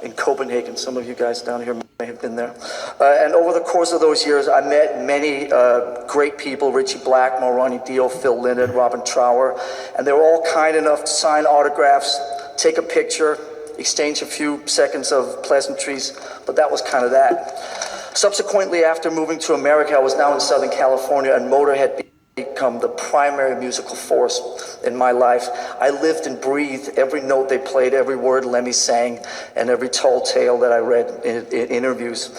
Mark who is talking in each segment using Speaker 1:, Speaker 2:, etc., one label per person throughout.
Speaker 1: in Copenhagen. Some of you guys down here may have been there. And over the course of those years, I met many great people: Richie Blackmore, Ronnie Dio, Phil Lynott, Robin Trower, and they were all kind enough to sign autographs, take a picture, exchange a few seconds of pleasantries, but that was kind of that. Subsequently, after moving to America, I was now in Southern California, and Motorhead become the primary musical force in my life. I lived and breathed every note they played, every word Lemmy sang, and every tall tale that I read in interviews.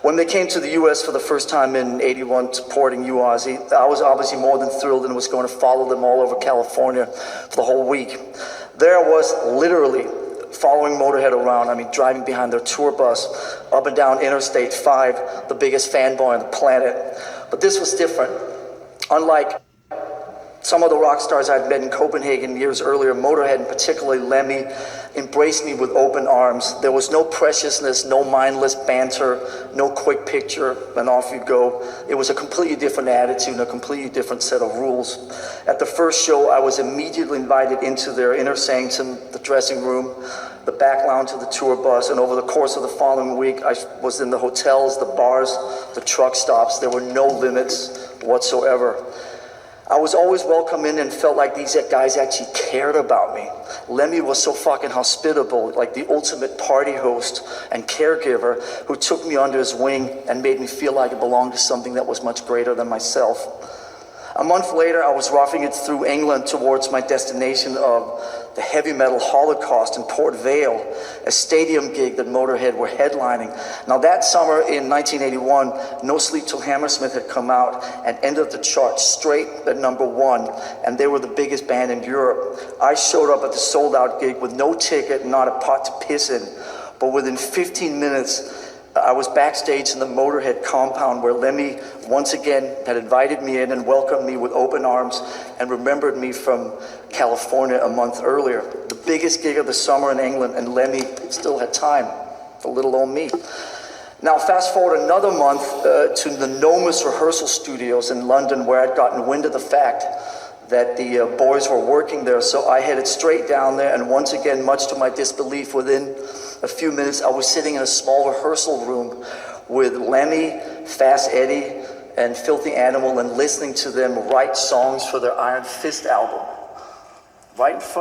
Speaker 1: When they came to the US for the first time in '81, supporting you, Ozzy, I was obviously more than thrilled and was going to follow them all over California for the whole week. There I was, literally following Motorhead around. I mean, driving behind their tour bus up and down Interstate 5, the biggest fanboy on the planet. But this was different. Unlike some of the rock stars I'd met in Copenhagen years earlier, Motorhead, and particularly Lemmy, embraced me with open arms. There was no preciousness, no mindless banter, no quick picture, and off you go. It was a completely different attitude and a completely different set of rules. At the first show, I was immediately invited into their inner sanctum, the dressing room, the back lounge of the tour bus, and over the course of the following week, I was in the hotels, the bars, the truck stops. There were no limits whatsoever. I was always welcome in and felt like these guys actually cared about me. Lemmy was so fucking hospitable, like the ultimate party host and caregiver who took me under his wing and made me feel like I belonged to something that was much greater than myself. A month later, I was roughing it through England towards my destination of the heavy metal Holocaust in Port Vale, a stadium gig that Motorhead were headlining. Now that summer in 1981, No Sleep Till Hammersmith had come out and ended the chart straight at #1, and they were the biggest band in Europe. I showed up at the sold-out gig with no ticket, not a pot to piss in, but within 15 minutes, I was backstage in the Motorhead compound where Lemmy once again had invited me in and welcomed me with open arms and remembered me from California a month earlier. The biggest gig of the summer in England, and Lemmy still had time for little old me. Now fast forward another month to the Nomus rehearsal studios in London, where I'd gotten wind of the fact that the boys were working there, so I headed straight down there, and once again, much to my disbelief, within a few minutes, I was sitting in a small rehearsal room with Lemmy, Fast Eddie, and Filthy Animal, and listening to them write songs for their Iron Fist album. Right in front